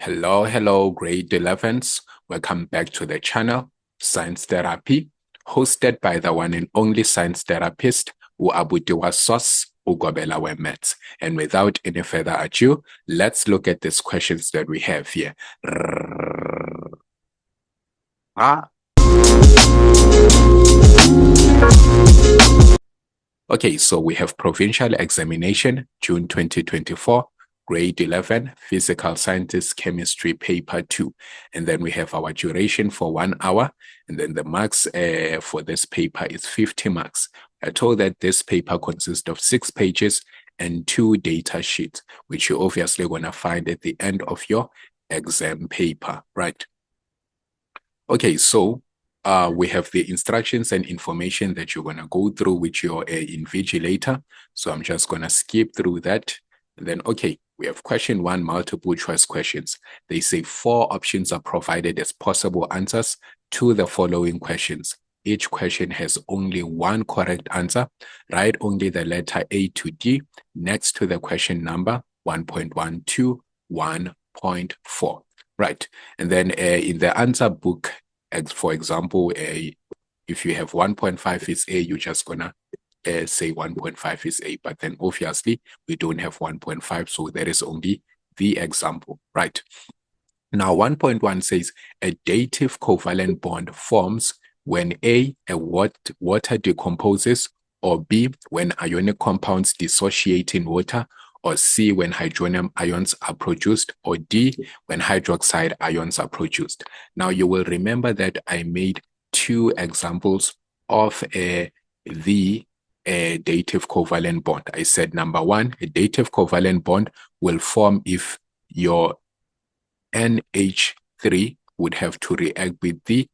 Hello, grade 11s. Welcome back to the channel, Science Therapy, hosted by the one and only science therapist, Uabutiwa Sos Ugobela Maths. And without any further ado, let's look at these questions that we have here. Okay, so we have provincial examination, June 2024. Grade 11, Physical Sciences, Chemistry, Paper 2. And then we have our duration for 1 hour. And then the marks for this paper is 50 marks. I told that this paper consists of 6 pages and 2 data sheets, which you're obviously going to find at the end of your exam paper, right? Okay, so we have the instructions and information that you're going to go through with your invigilator. So I'm just going to skip through that. And then, okay, we have question 1, multiple choice questions. They say 4 options are provided as possible answers to the following questions. Each question has only one correct answer. Write only the letter A to D next to the question number 1.1 to 1.4. Right. And then in the answer book, for example, if you have 1.5 is A, you're just going to say 1.5 is A. But then obviously we don't have 1.5, so there is only the example, right? Now 1.1 says a dative covalent bond forms when A, water decomposes, or B, when ionic compounds dissociate in water, or C, when hydronium ions are produced, or D, when hydroxide ions are produced. Now you will remember that I made 2 examples of the dative covalent bond. I said number 1, a dative covalent bond will form if your NH3 would have to react with the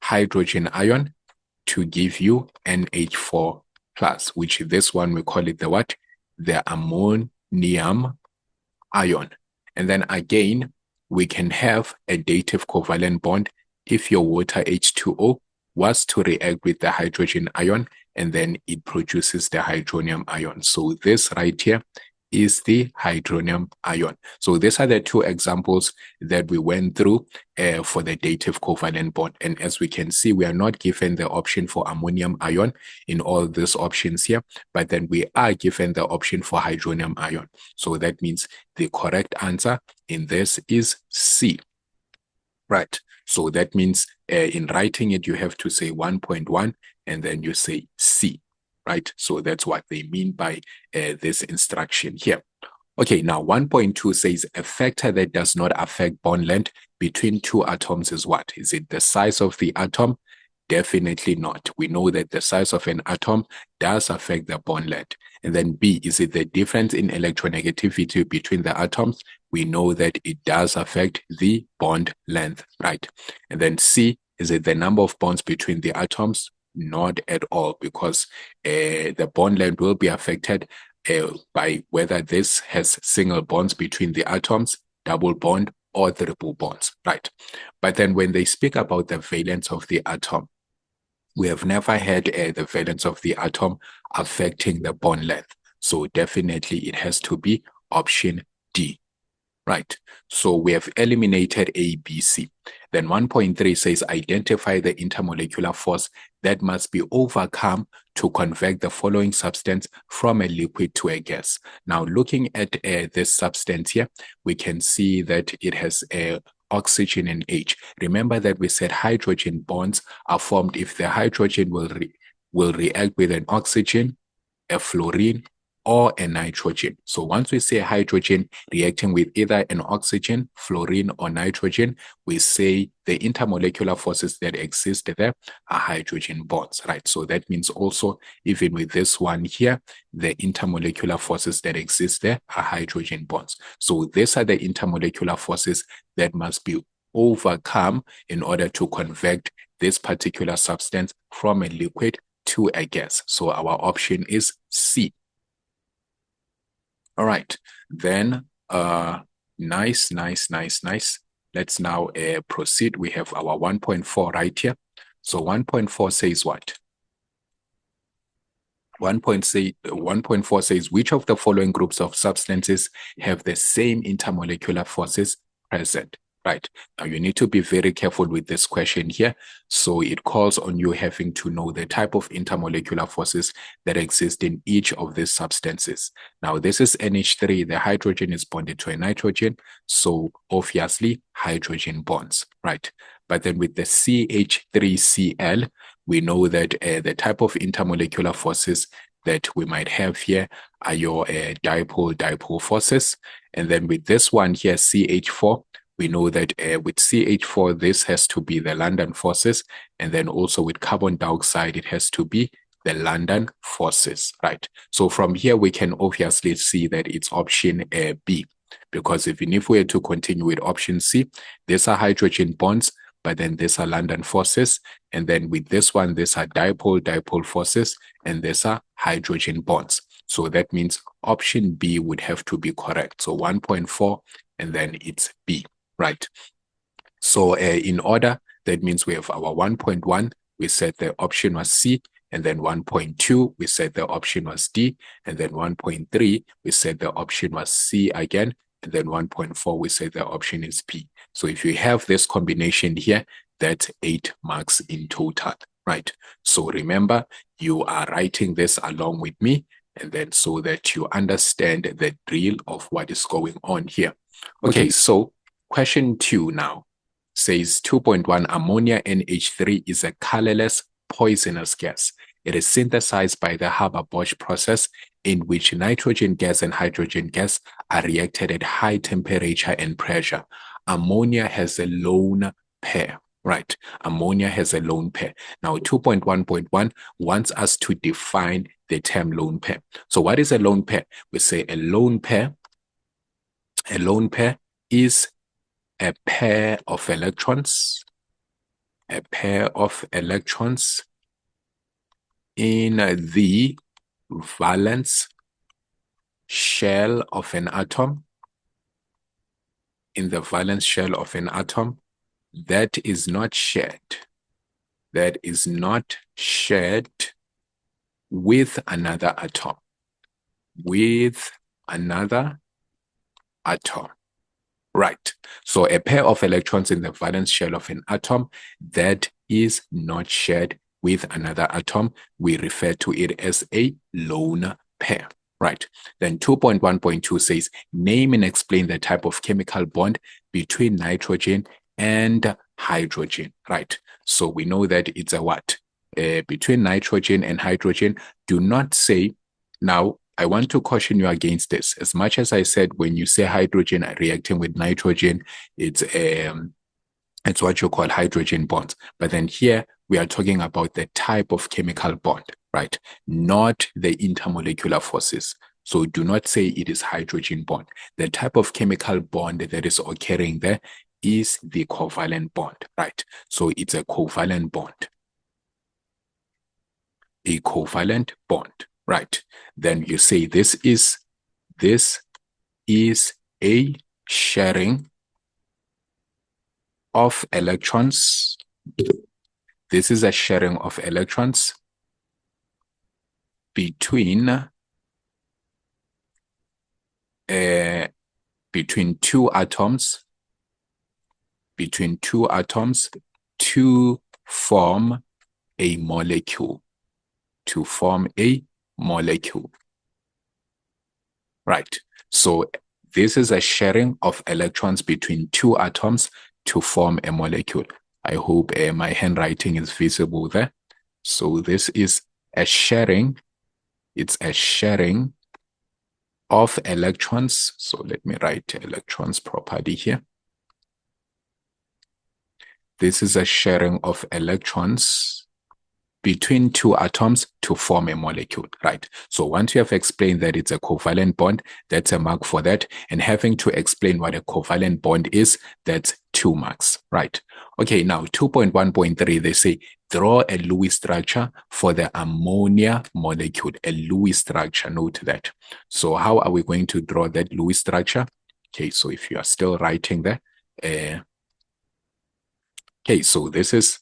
hydrogen ion to give you NH4 plus, which this one we call it the what? The ammonium ion. And then again, we can have a dative covalent bond if your water H2O was to react with the hydrogen ion, and then it produces the hydronium ion. So this right here is the hydronium ion. So these are the 2 examples that we went through for the dative covalent bond. And as we can see, we are not given the option for ammonium ion in all these options here, but then we are given the option for hydronium ion. So that means the correct answer in this is C. Right. So that means in writing it, you have to say 1.1 and then you say C. Right? So that's what they mean by this instruction here. Okay, now 1.2 says a factor that does not affect bond length between 2 atoms is what? Is it the size of the atom? Definitely not. We know that the size of an atom does affect the bond length. And then B, is it the difference in electronegativity between the atoms? We know that it does affect the bond length, right? And then C, is it the number of bonds between the atoms? Not at all, because the bond length will be affected by whether this has single bonds between the atoms, double bond, or triple bonds, right? But then when they speak about the valence of the atom, we have never had the valence of the atom affecting the bond length. So definitely it has to be option D. Right, so we have eliminated A, B, C. Then 1.3 says identify the intermolecular force that must be overcome to convert the following substance from a liquid to a gas. Now looking at this substance here, we can see that it has oxygen and H. Remember that we said hydrogen bonds are formed if the hydrogen will react with an oxygen, a fluorine, or a nitrogen. So once we say hydrogen reacting with either an oxygen, fluorine, or nitrogen, we say the intermolecular forces that exist there are hydrogen bonds, right? So that means also, even with this one here, the intermolecular forces that exist there are hydrogen bonds. So these are the intermolecular forces that must be overcome in order to convert this particular substance from a liquid to a gas. So our option is C. All right, then nice. Let's now proceed. We have our 1.4 right here. So 1.4 says what? 1.4 says, which of the following groups of substances have the same intermolecular forces present? Right. Now you need to be very careful with this question here. So it calls on you having to know the type of intermolecular forces that exist in each of these substances. Now this is NH3. The hydrogen is bonded to a nitrogen. So obviously hydrogen bonds, right? But then with the CH3Cl, we know that the type of intermolecular forces that we might have here are your dipole-dipole forces. And then with this one here, CH4, we know that with CH4, this has to be the London forces. And then also with carbon dioxide, it has to be the London forces, right? So from here, we can obviously see that it's option B. Because even if we were to continue with option C, these are hydrogen bonds, but then these are London forces. And then with this one, these are dipole-dipole forces, and these are hydrogen bonds. So that means option B would have to be correct. So 1.4, and then it's B, right? So in order, that means we have our 1.1, we said the option was C, and then 1.2, we said the option was D, and then 1.3, we said the option was C again, and then 1.4, we said the option is P. So if you have this combination here, that's 8 marks in total, right? So remember, you are writing this along with me, and then so that you understand the drill of what is going on here. Okay, so question 2 now says 2.1 ammonia NH3 is a colorless poisonous gas. It is synthesized by the Haber-Bosch process in which nitrogen gas and hydrogen gas are reacted at high temperature and pressure. Ammonia has a lone pair, right? Ammonia has a lone pair. Now 2.1.1 wants us to define the term lone pair. So what is a lone pair? We say a lone pair is a pair of electrons in the valence shell of an atom, that is not shared with another atom, right? So a pair of electrons in the valence shell of an atom that is not shared with another atom, we refer to it as a lone pair, right? Then 2.1.2 says, name and explain the type of chemical bond between nitrogen and hydrogen, right? So we know that it's a what? Between nitrogen and hydrogen. Do not say, now I want to caution you against this. As much as I said, when you say hydrogen reacting with nitrogen, it's what you call hydrogen bonds. But then here we are talking about the type of chemical bond, right? Not the intermolecular forces. So do not say it is hydrogen bond. The type of chemical bond that is occurring there is the covalent bond, right? So it's a covalent bond. A covalent bond, right? Then you say this is a sharing of electrons. This is a sharing of electrons between two atoms to form a molecule. Right. So this is a sharing of electrons between two atoms to form a molecule. I hope my handwriting is visible there. So this is a sharing. It's a sharing of electrons. So let me write electrons properly here. This is a sharing of electrons between two atoms to form a molecule, right? So once you have explained that it's a covalent bond, that's a mark for that. And having to explain what a covalent bond is, that's 2 marks, right? Okay, now 2.1.3, they say, draw a Lewis structure for the ammonia molecule, a Lewis structure, note that. So how are we going to draw that Lewis structure? Okay, so if you are still writing there, okay, so this is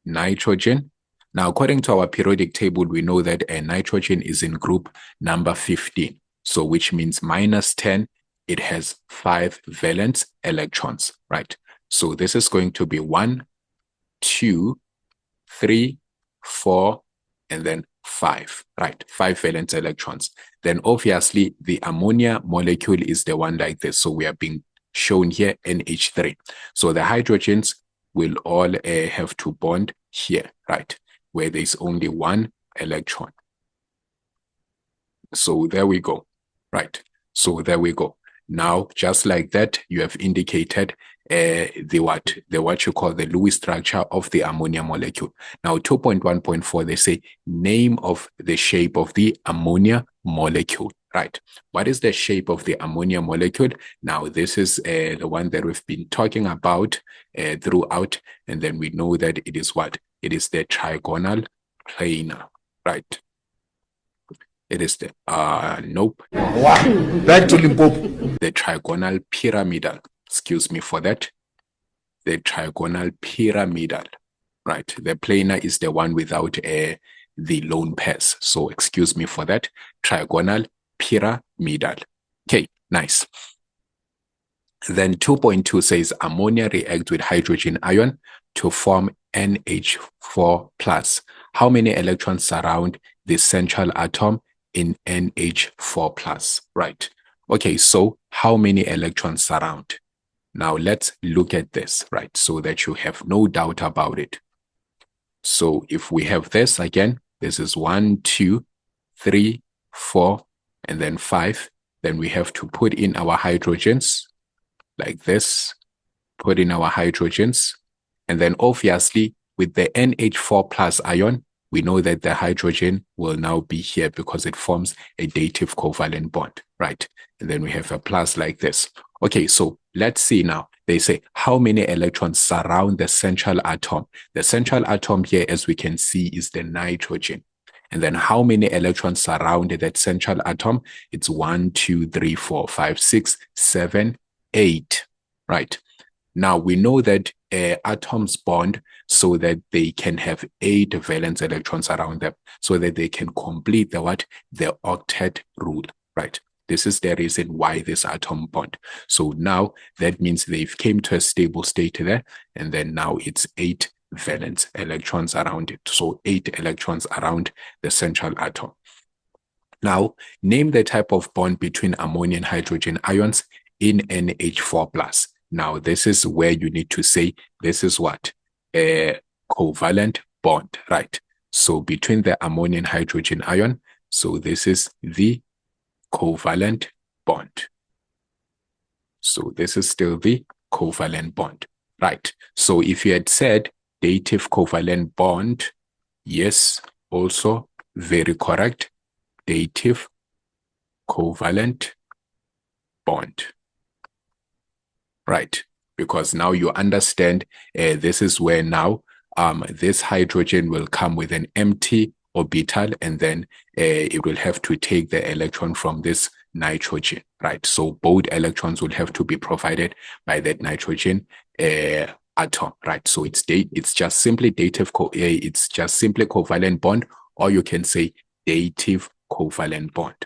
nitrogen. Now, according to our periodic table, we know that nitrogen is in group number 15. So which means minus 10, it has 5 valence electrons, right? So this is going to be 1, 2, 3, 4, and then 5, right? 5 valence electrons. Then obviously the ammonia molecule is the one like this. So we are being shown here NH3. So the hydrogens will all have to bond here, right? Where there's only 1 electron. So there we go, right? So there we go. Now, just like that, you have indicated the what you call the Lewis structure of the ammonia molecule. Now, 2.1.4, they say name of the shape of the ammonia molecule, right? What is the shape of the ammonia molecule? Now, this is the one that we've been talking about throughout, and then we know that it is what? It is the trigonal planar, right? It is the, nope. Back to Limpopo. The trigonal pyramidal. Excuse me for that. The trigonal pyramidal, right? The planar is the one without the lone pairs. So excuse me for that. Trigonal pyramidal. Okay, nice. Then 2.2 says ammonia reacts with hydrogen ion to form NH4 plus. How many electrons surround the central atom in NH4 plus, right? Okay, so how many electrons surround? Now let's look at this, right? So that you have no doubt about it. So if we have this again, this is 1, 2, 3, 4, and then 5. Then we have to put in our hydrogens like this, put in our hydrogens. And then obviously with the NH4 plus ion, we know that the hydrogen will now be here because it forms a dative covalent bond, right? And then we have a plus like this. Okay, so let's see now. They say how many electrons surround the central atom? The central atom here, as we can see, is the nitrogen. And then how many electrons surround that central atom? It's 1, 2, 3, 4, 5, 6, 7, 8, right? Now we know that atoms bond so that they can have 8 valence electrons around them, so that they can complete the what? The octet rule, right? This is the reason why this atom bond. So now that means they've came to a stable state there, and then now it's 8 valence electrons around it. So 8 electrons around the central atom. Now, name the type of bond between ammonia and hydrogen ions in NH4 plus. Now, this is where you need to say this is what? A covalent bond, right? So between the ammonia and hydrogen ion, so this is the covalent bond. So this is still the covalent bond, right? So if you had said dative covalent bond, yes, also very correct. Dative covalent bond, right? Because now you understand this is where now this hydrogen will come with an empty orbital, and then it will have to take the electron from this nitrogen, right? So both electrons will have to be provided by that nitrogen atom, right? So it's just simply dative it's just simply covalent bond, or you can say dative covalent bond.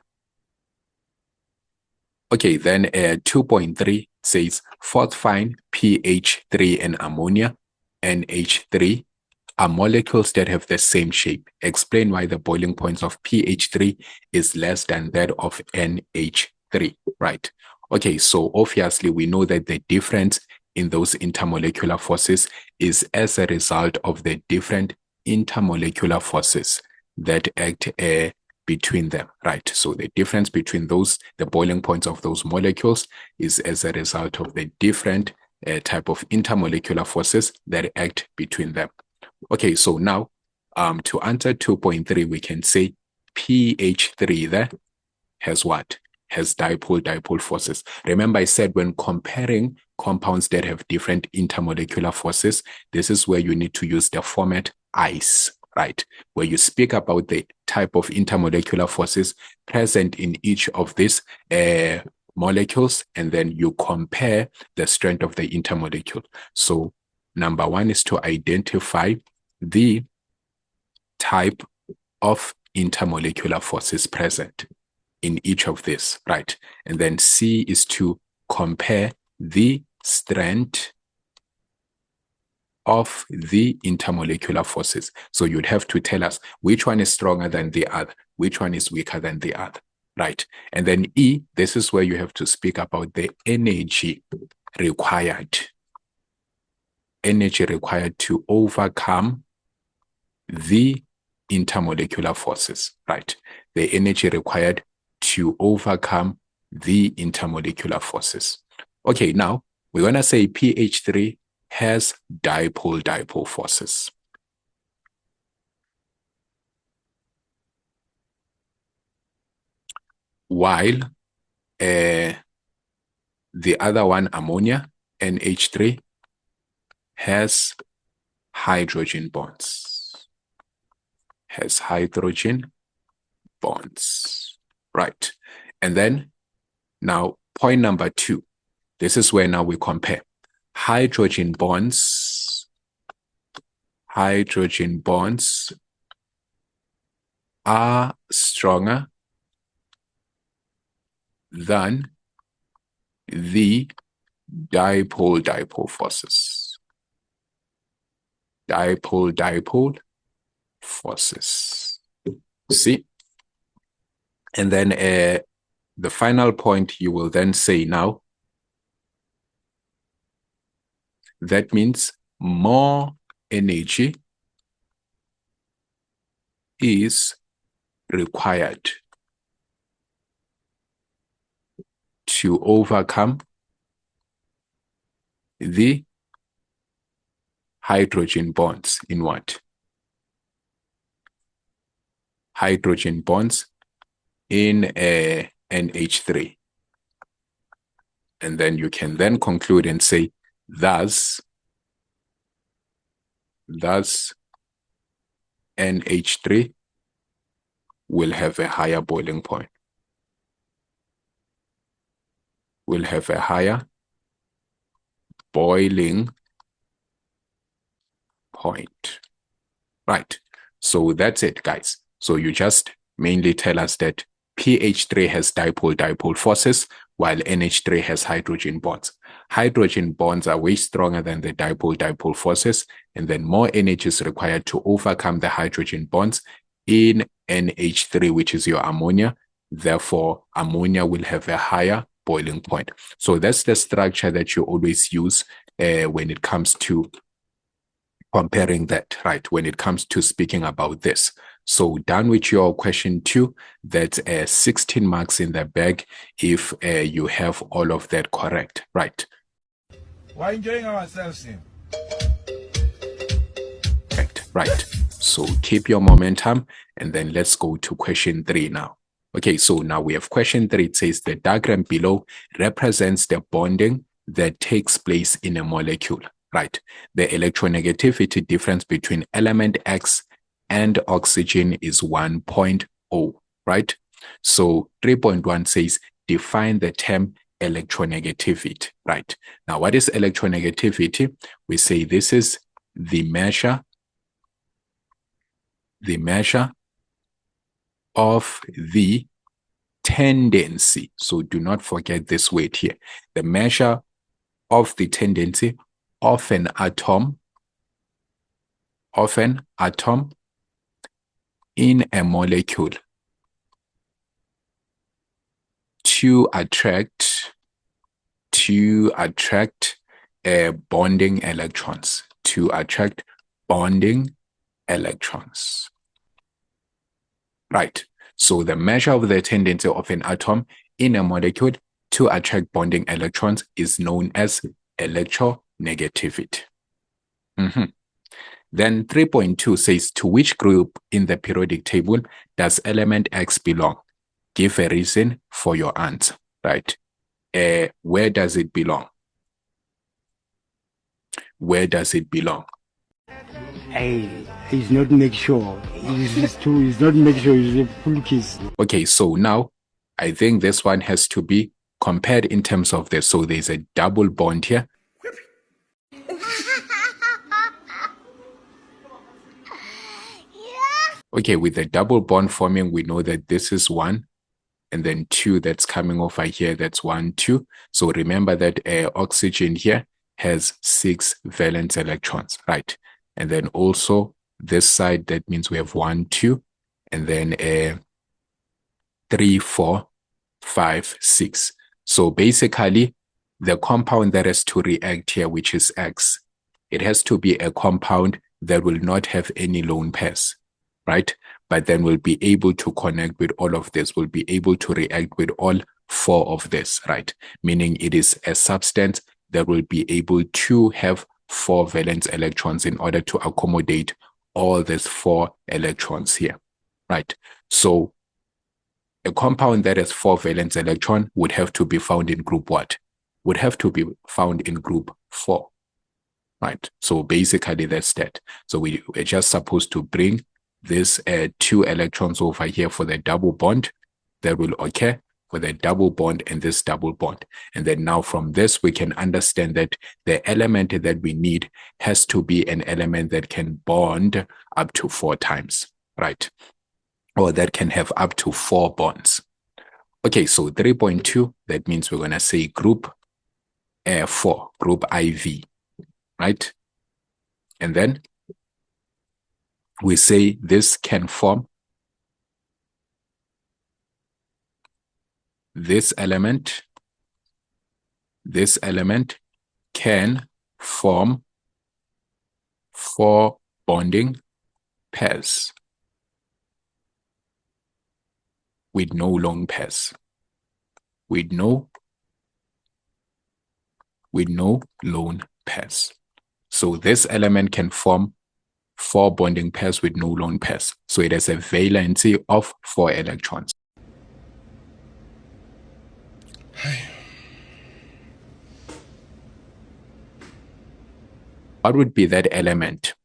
Okay, then 2.3 says find pH3 and ammonia, NH3, are molecules that have the same shape. Explain why the boiling point of pH3 is less than that of NH3, right? Okay, so obviously we know that the difference in those intermolecular forces is as a result of the different intermolecular forces that act between them, right? So the difference between those, the boiling points of those molecules, is as a result of the different type of intermolecular forces that act between them. Okay, so now to answer 2.3, we can say pH3 there has what? Has dipole-dipole forces. Remember I said when comparing compounds that have different intermolecular forces, this is where you need to use the format ICE, right? Where you speak about the type of intermolecular forces present in each of these molecules, and then you compare the strength of the intermolecule. So number one is to identify the type of intermolecular forces present in each of these, right? And then C is to compare the strength of the intermolecular forces. So you'd have to tell us which one is stronger than the other, which one is weaker than the other, right? And then E, this is where you have to speak about the energy required to overcome the intermolecular forces, right? The energy required to overcome the intermolecular forces. Okay, now we're going to say pH3 has dipole-dipole forces. While the other one, ammonia, NH3, has hydrogen bonds. Has hydrogen bonds, right? And then now point number 2. This is where now we compare hydrogen bonds. Hydrogen bonds are stronger than the dipole-dipole forces. Dipole-dipole forces. See? And then the final point you will then say now, that means more energy is required to overcome the hydrogen bonds in what? Hydrogen bonds in NH3. And then you can then conclude and say, thus NH3 will have a higher boiling point. Will have a higher boiling point. Right. So that's it, guys. So you just mainly tell us that pH3 has dipole-dipole forces, while NH3 has hydrogen bonds. Hydrogen bonds are way stronger than the dipole-dipole forces, and then more energy is required to overcome the hydrogen bonds in NH3, which is your ammonia. Therefore, ammonia will have a higher boiling point. So that's the structure that you always use when it comes to comparing that, right? When it comes to speaking about this. So done with your question 2. That's 16 marks in the bag if you have all of that correct, right? We're enjoying ourselves here. Right. So keep your momentum and then let's go to question 3 now. Okay, so now we have question 3. It says the diagram below represents the bonding that takes place in a molecule, right? The electronegativity difference between element X and oxygen is 1.0, right? So 3.1 says define the term electronegativity, right? Now, what is electronegativity? We say this is the measure of the tendency. So do not forget this word here. The measure of the tendency of an atom in a molecule to attract bonding electrons, right? So the measure of the tendency of an atom in a molecule to attract bonding electrons is known as electronegativity. Then 3.2 says, to which group in the periodic table does element X belong? Give a reason for your answer, right? Where does it belong? Where does it belong? He's not make sure. He's not make sure. He's a full case. Okay, so now I think this one has to be compared in terms of this. So there's a double bond here. Okay, with the double bond forming, we know that this is 1, and then 2 that's coming over here, that's 1, 2. So remember that oxygen here has 6 valence electrons, right? And then also this side, that means we have 1, 2, and then 3, 4, 5, 6. So basically, the compound that has to react here, which is X, it has to be a compound that will not have any lone pairs, right? But then will be able to connect with all of this, will be able to react with all 4 of this, right? Meaning it is a substance that will be able to have 4 valence electrons in order to accommodate all these 4 electrons here, right? So a compound that has 4 valence electron would have to be found in group what? Would have to be found in group 4, right? So basically that's that. So we're just supposed to bring this 2 electrons over here for the double bond that will occur for the double bond and this double bond. And then now from this, we can understand that the element that we need has to be an element that can bond up to 4 times, right? Or that can have up to 4 bonds. Okay, so 3.2, that means we're going to say group 4, group IV, right? And then we say this can form this element can form 4 bonding pairs with no lone pairs, with no lone pairs. So this element can form 4 bonding pairs with no lone pairs. So it has a valency of 4 electrons. What would be that element?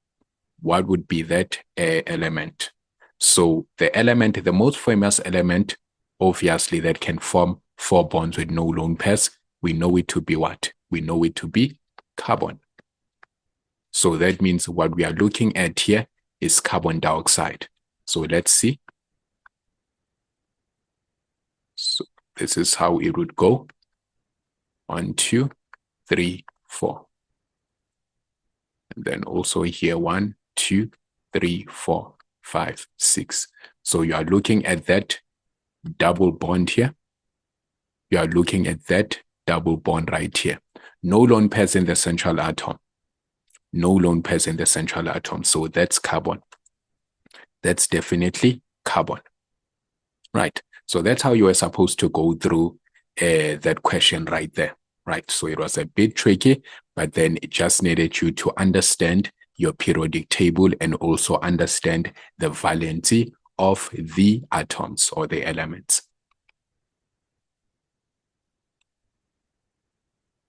What would be that element? So the element, the most famous element, obviously, that can form 4 bonds with no lone pairs, we know it to be what? We know it to be carbon. So that means what we are looking at here is carbon dioxide. So let's see. So this is how it would go. 1, 2, 3, 4. And then also here 1, 2, 3, 4, 5, 6. So you are looking at that double bond here. You are looking at that double bond right here. No lone pairs in the central atom. No lone pairs in the central atom. So that's carbon. That's definitely carbon. Right. So that's how you were supposed to go through that question right there. Right. So it was a bit tricky, but then it just needed you to understand your periodic table and also understand the valency of the atoms or the elements.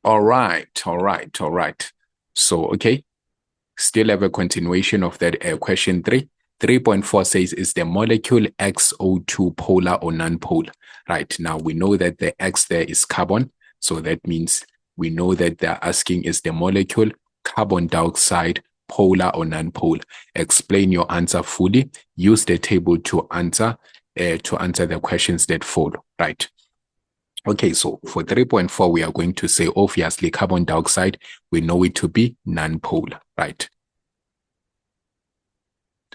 All right. So, okay, still have a continuation of that question 3. 3.4 says, is the molecule XO2 polar or non-polar? Right, now we know that the X there is carbon. So that means we know that they're asking, is the molecule carbon dioxide polar or non-polar? Explain your answer fully. Use the table to answer the questions that follow, right? Okay, so for 3.4, we are going to say, obviously, carbon dioxide, we know it to be non-polar, right?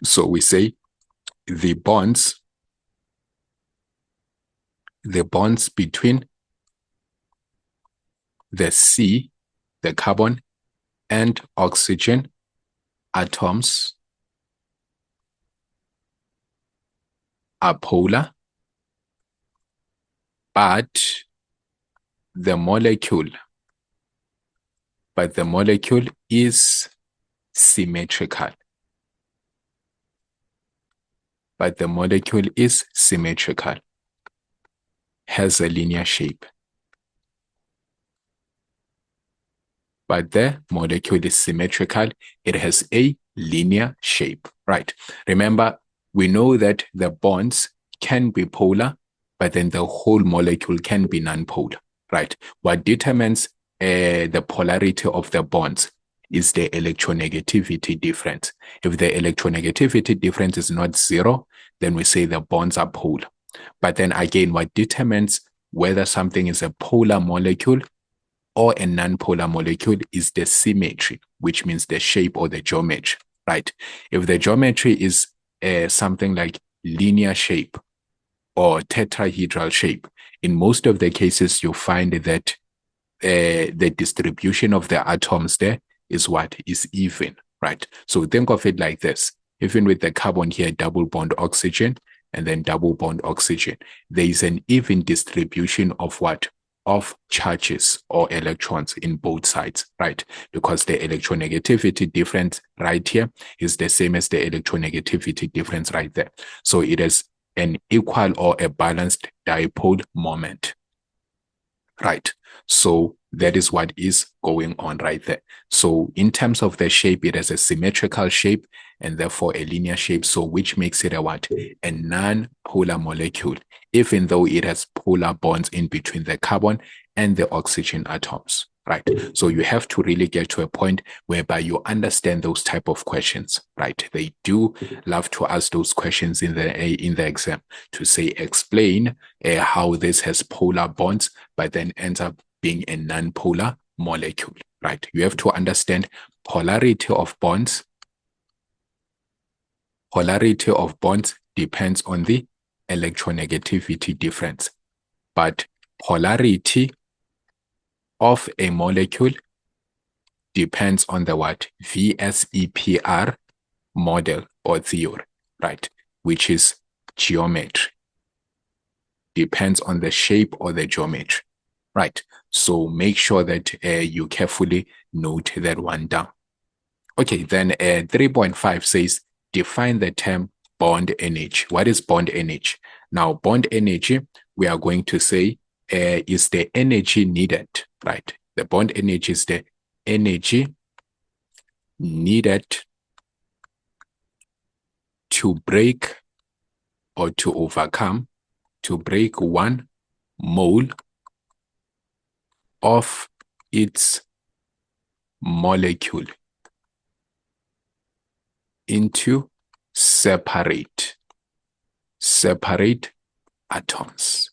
So we say the bonds between the C, the carbon, and oxygen atoms are polar, but the molecule is symmetrical. But the molecule is symmetrical, has a linear shape. But the molecule is symmetrical, it has a linear shape, right? Remember, we know that the bonds can be polar, but then the whole molecule can be non-polar, right? What determines the polarity of the bonds is the electronegativity difference. If the electronegativity difference is not zero, then we say the bonds are polar. But then again, what determines whether something is a polar molecule or a non-polar molecule is the symmetry, which means the shape or the geometry, right? If the geometry is something like linear shape or tetrahedral shape, in most of the cases, you find that the distribution of the atoms there is what is even, right? So think of it like this. Even with the carbon here, double bond oxygen, and then double bond oxygen, there is an even distribution of what? Of charges or electrons in both sides, right? Because the electronegativity difference right here is the same as the electronegativity difference right there. So it is an equal or a balanced dipole moment, right? So that is what is going on right there. So in terms of the shape, it has a symmetrical shape and therefore a linear shape. So which makes it a what? A non-polar molecule, even though it has polar bonds in between the carbon and the oxygen atoms, right? So you have to really get to a point whereby you understand those type of questions, right? They do love to ask those questions in the exam to say, explain how this has polar bonds, but then ends up being a non-polar molecule, right? You have to understand polarity of bonds. Polarity of bonds depends on the electronegativity difference, but polarity of a molecule depends on the what? VSEPR model or theory, right? Which is geometry. Depends on the shape or the geometry, right? So make sure that you carefully note that one down. Okay, then 3.5 says, define the term bond energy. What is bond energy? Now, bond energy, we are going to say is the energy needed, right? The bond energy is the energy needed to break or to overcome, to break 1 mole of its molecule into separate atoms.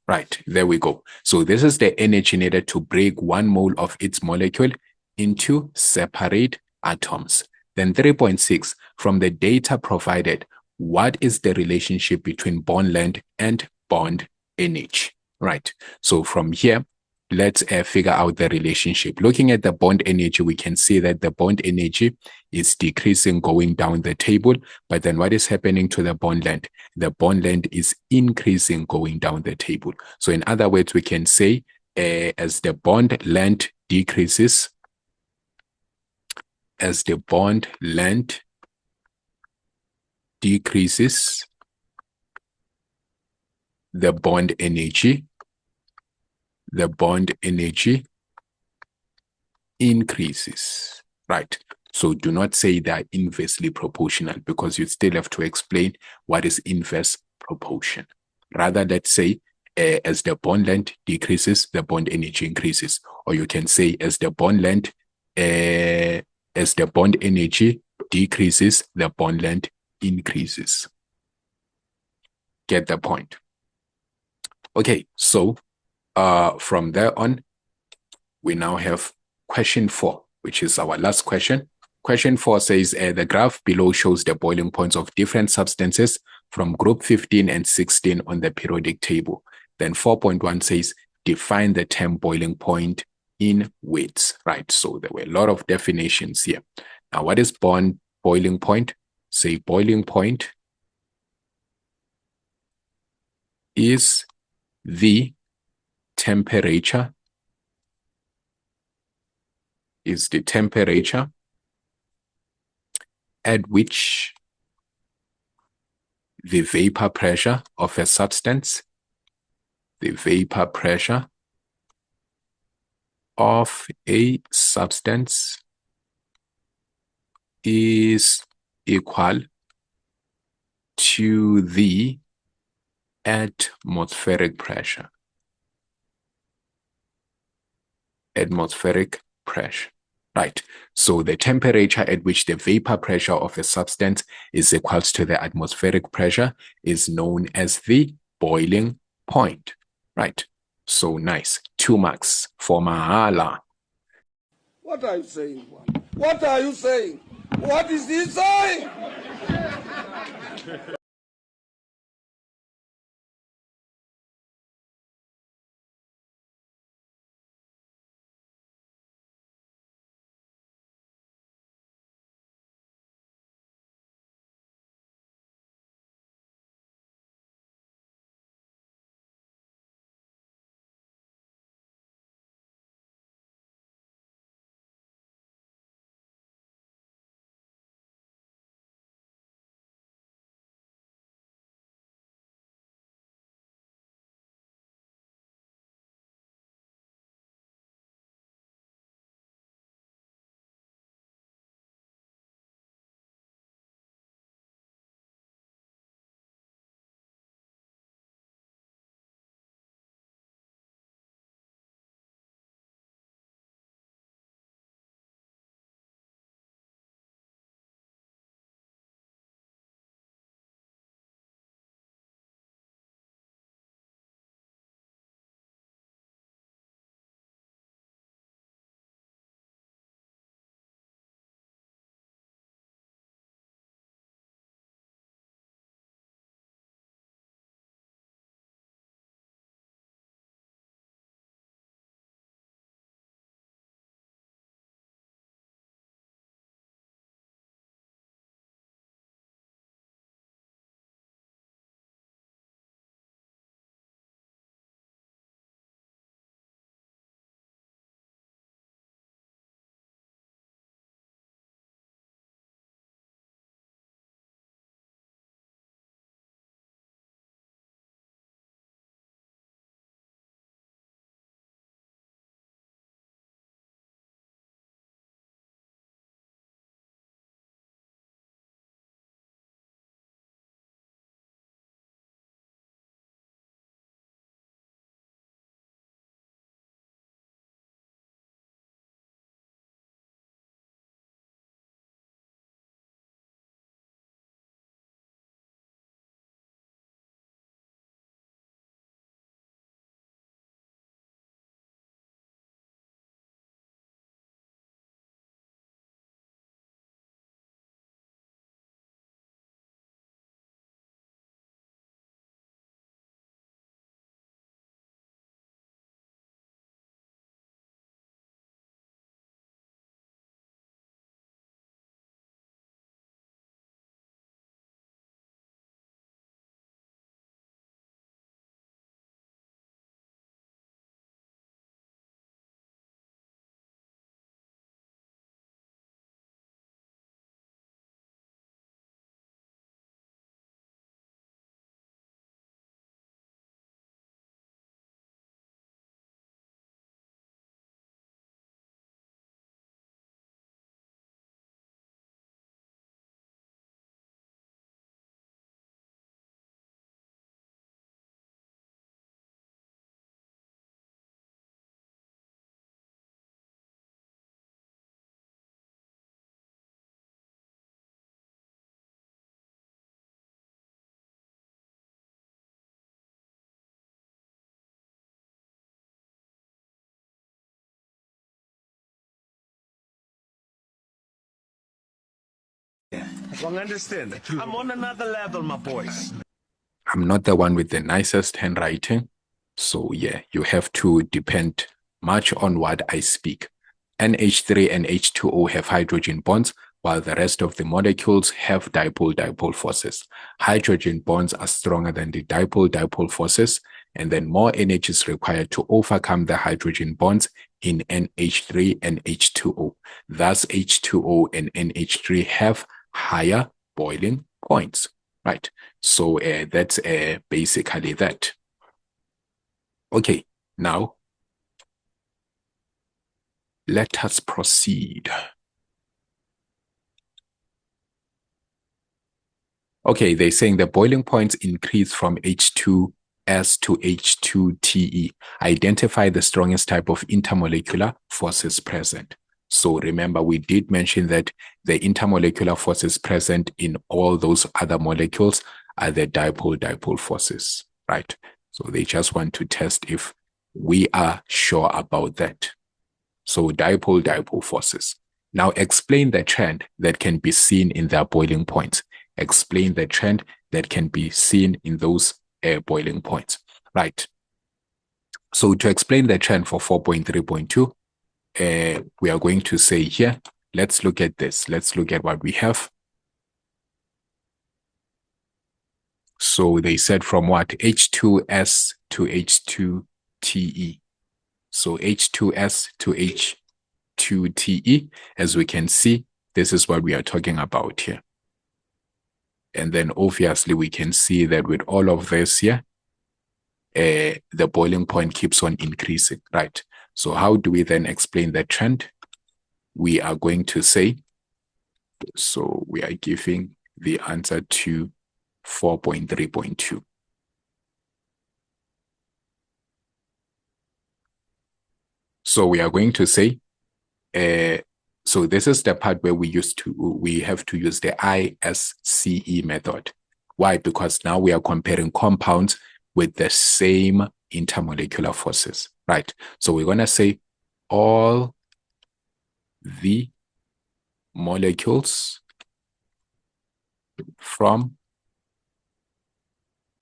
Right, there we go. So this is the energy needed to break 1 mole of its molecule into separate atoms. Then 3.6, from the data provided, what is the relationship between bond length and bond energy? Right, so from here, let's figure out the relationship. Looking at the bond energy, we can see that the bond energy is decreasing going down the table, but then what is happening to the bond length? The bond length is increasing going down the table. So in other words, we can say as the bond length decreases, as the bond length decreases, the bond energy increases, right? So do not say they are inversely proportional because you still have to explain what is inverse proportion. Rather, let's say as the bond length decreases, the bond energy increases. Or you can say as the bond energy decreases, the bond length increases. Get the point? Okay, so from there on, we now have question 4, which is our last question. Question 4 says, the graph below shows the boiling points of different substances from group 15 and 16 on the periodic table. Then 4.1 says, define the term boiling point in weights, right? So there were a lot of definitions here. Now, what is boiling point? Say boiling point is the temperature at which the vapor pressure of a substance, is equal to the atmospheric pressure. right? So the temperature at which the vapor pressure of a substance is equals to the atmospheric pressure is known as the boiling point, right? So nice. 2 marks for Mahala. What are you saying? What are you saying? What is he saying? Wrong understand. I'm on another level, my boys. I'm not the one with the nicest handwriting. So yeah, you have to depend much on what I speak. NH3 and H2O have hydrogen bonds, while the rest of the molecules have dipole-dipole forces. Hydrogen bonds are stronger than the dipole-dipole forces, and then more energy is required to overcome the hydrogen bonds in NH3 and H2O. Thus, H2O and NH3 have higher boiling points, right? So that's basically that. Okay, now let us proceed. Okay, they're saying the boiling points increase from H2S to H2TE. Identify the strongest type of intermolecular forces present. So remember, we did mention that the intermolecular forces present in all those other molecules are the dipole-dipole forces, right? So they just want to test if we are sure about that. So dipole-dipole forces. Now explain the trend that can be seen in their boiling points. Explain the trend that can be seen in those boiling points, right? So to explain the trend for 4.3.2, we are going to say here, let's look at this. Let's look at what we have. So they said from what? H2S to H2TE. So H2S to H2TE, as we can see, this is what we are talking about here. And then obviously we can see that with all of this here, the boiling point keeps on increasing, right? So how do we then explain that trend? We are going to say, so we are giving the answer to 4.3.2. So we are going to say, so this is the part where we have to use the ISCE method. Why? Because now we are comparing compounds with the same intermolecular forces, right? So we're going to say all the molecules from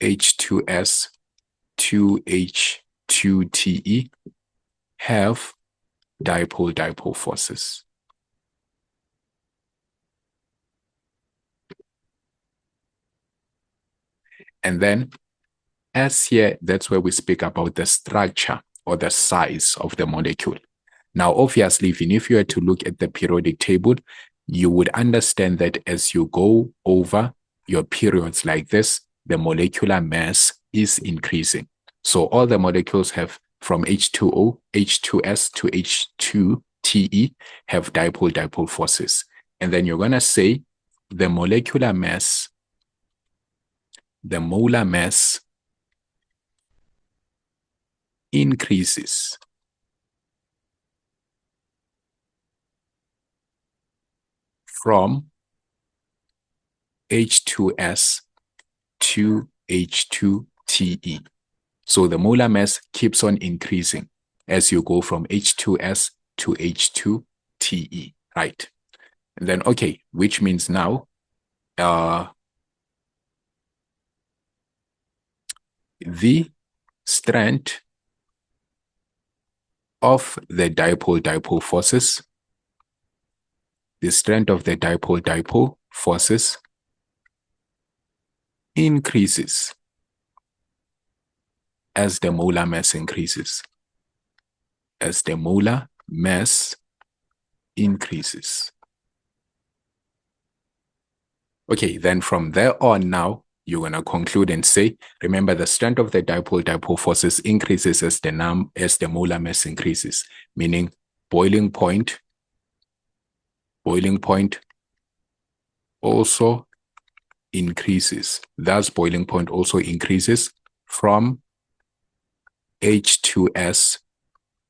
H2S to H2TE have dipole-dipole forces. And then S here, that's where we speak about the structure or the size of the molecule. Now, obviously, even if you were to look at the periodic table, you would understand that as you go over your periods like this, the molecular mass is increasing. So all the molecules have from H2O, H2S to H2TE have dipole-dipole forces. And then you're going to say the molecular mass, the molar mass increases from H2S to H2TE. So the molar mass keeps on increasing as you go from H2S to H2TE, right? And then, okay, which means now the strength of the dipole-dipole forces, increases as the molar mass increases. As the molar mass increases. Okay, then from there on now, you're going to conclude and say, remember the strength of the dipole-dipole forces increases as the molar mass increases, meaning boiling point also increases. Thus, boiling point also increases from H2S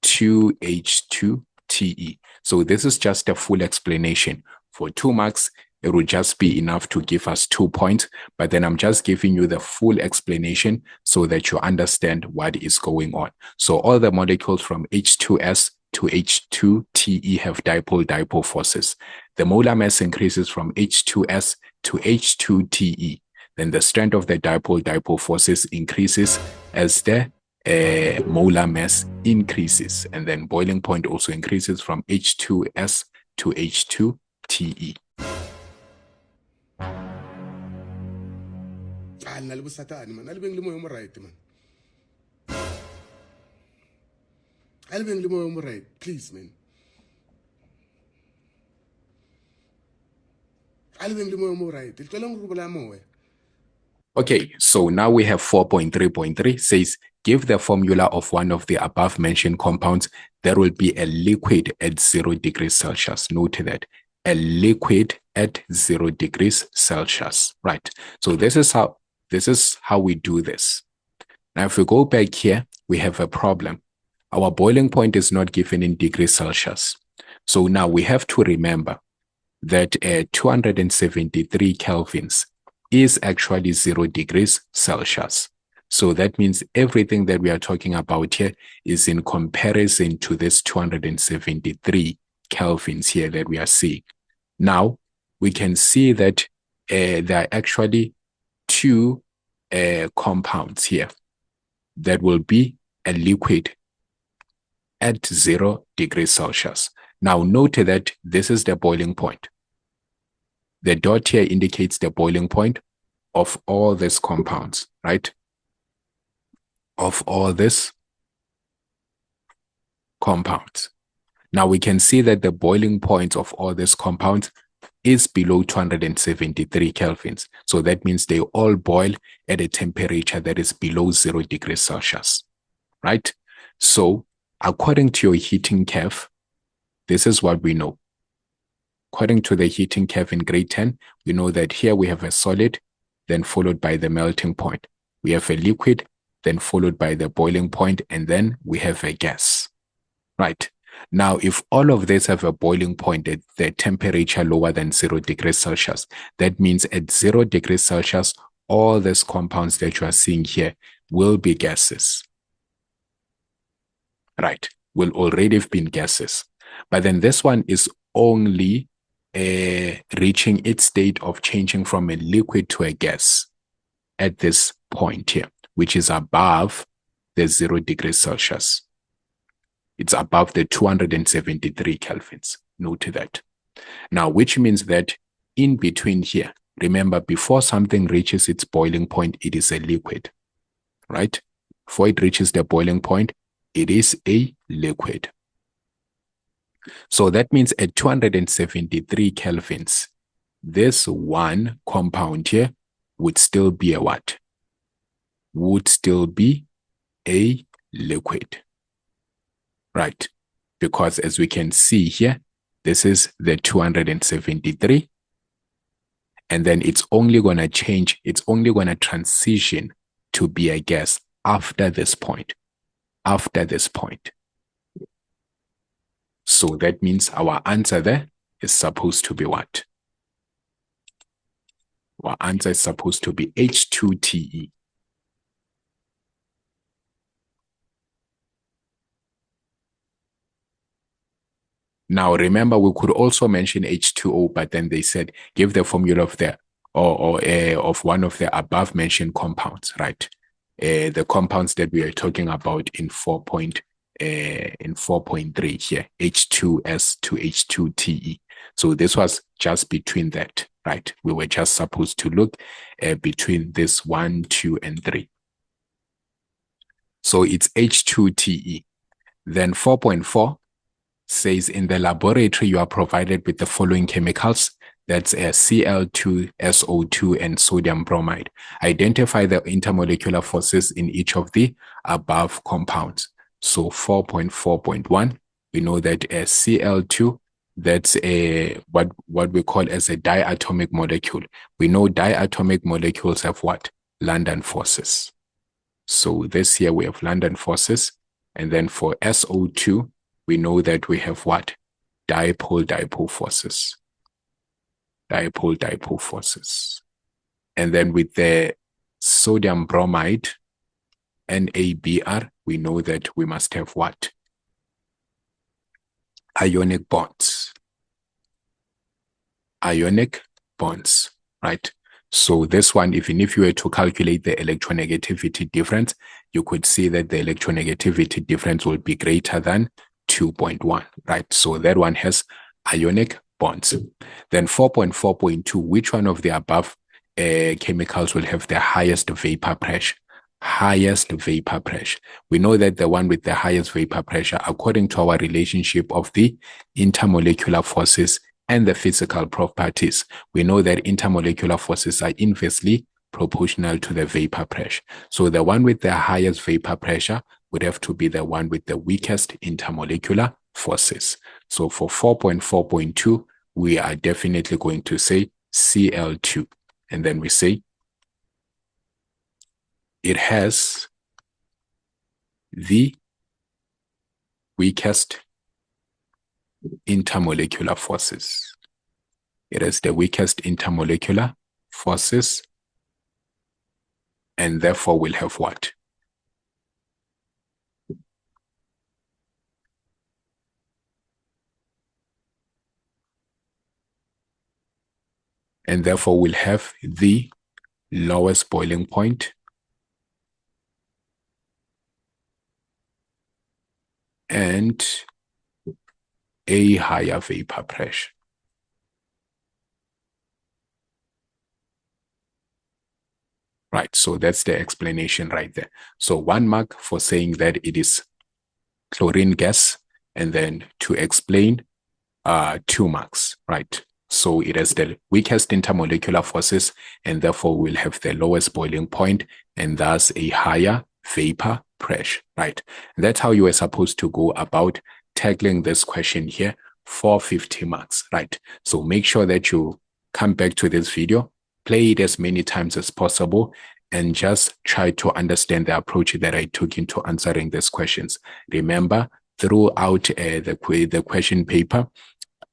to H2TE. So this is just a full explanation. For 2 marks, it would just be enough to give us 2 points, but then I'm just giving you the full explanation so that you understand what is going on. So all the molecules from H2S to H2TE have dipole-dipole forces. The molar mass increases from H2S to H2TE. Then the strength of the dipole-dipole forces increases as the molar mass increases, and then boiling point also increases from H2S to H2TE. Please, man. Okay, so now we have 4.3.3 says, give the formula of one of the above mentioned compounds. There will be a liquid at 0 degrees Celsius. Note that, a liquid at 0 degrees Celsius, right? So this is how we do this. Now, if we go back here, we have a problem. Our boiling point is not given in degrees Celsius. So now we have to remember that 273 kelvins is actually 0 degrees Celsius. So that means everything that we are talking about here is in comparison to this 273 kelvins here that we are seeing. Now, we can see that there are actually two compounds here that will be a liquid at 0 degrees Celsius. Now, note that this is the boiling point. The dot here indicates the boiling point of all these compounds, right? Of all these compounds. Now we can see that the boiling point of all these compounds is below 273 kelvins. So that means they all boil at a temperature that is below 0 degrees Celsius, right? So according to your heating curve, this is what we know. According to the heating curve in grade 10, we know that here we have a solid, then followed by the melting point. We have a liquid, then followed by the boiling point, and then we have a gas, right? Now, if all of these have a boiling point at the temperature lower than 0 degrees Celsius, that means at 0 degrees Celsius, all these compounds that you are seeing here will be gases, right? Will already have been gases. But then this one is only reaching its state of changing from a liquid to a gas at this point here, which is above the 0 degrees Celsius. It's above the 273 kelvins. Note that. Now, which means that in between here, remember, before something reaches its boiling point, it is a liquid, right? Before it reaches the boiling point, it is a liquid. So that means at 273 kelvins, this one compound here would still be a what? Would still be a liquid, right? Because as we can see here, this is the 273, and then it's only going to change, it's only going to transition to be a gas after this point, after this point. So that means our answer there is supposed to be what? Our answer is supposed to be H2TE. Now, remember, we could also mention H2O, but then they said, give the formula of the, of one of the above mentioned compounds, right? The compounds that we are talking about in 4.3 here, H2S to H2TE. So this was just between that, right? We were just supposed to look between this 1, 2, and 3. So it's H2TE. Then 4.4 says in the laboratory you are provided with the following chemicals. That's Cl2, SO2, and sodium bromide. Identify the intermolecular forces in each of the above compounds. So 4.4.1, we know that Cl2, that's what we call as a diatomic molecule. We know diatomic molecules have what? London forces. So this here we have London forces. And then for SO2, we know that we have what? Dipole-dipole forces. Dipole-dipole forces. And then with the sodium bromide, NaBr, we know that we must have what? Ionic bonds. Ionic bonds, right? So this one, even if you were to calculate the electronegativity difference, you could see that the electronegativity difference will be greater than 2.1, right? So that one has ionic bonds. Then 4.4.2, which one of the above chemicals will have the highest vapor pressure? Highest vapor pressure. We know that the one with the highest vapor pressure, according to our relationship of the intermolecular forces and the physical properties, we know that intermolecular forces are inversely proportional to the vapor pressure. So the one with the highest vapor pressure would have to be the one with the weakest intermolecular forces. So for 4.4.2, we are definitely going to say Cl2. And then we say it has the weakest intermolecular forces. It is the weakest intermolecular forces, and therefore we'll have what? And therefore we'll have the lowest boiling point and a higher vapor pressure. Right, so that's the explanation right there. So 1 mark for saying that it is chlorine gas, and then to explain, 2 marks, right? So it has the weakest intermolecular forces, and therefore we'll have the lowest boiling point, and thus a higher vapor pressure, right? And that's how you are supposed to go about tackling this question here for 50 marks, right? So make sure that you come back to this video, play it as many times as possible, and just try to understand the approach that I took into answering these questions. Remember, throughout the question paper,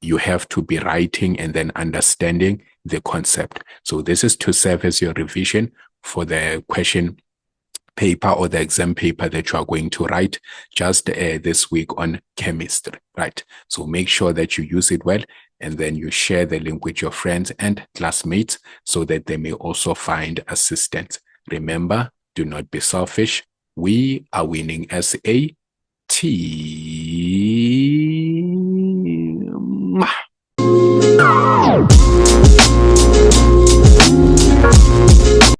you have to be writing and then understanding the concept. So this is to serve as your revision for the question paper or the exam paper that you are going to write just this week on chemistry, right? So make sure that you use it well, and then you share the link with your friends and classmates so that they may also find assistance. Remember, do not be selfish. We are winning as a team.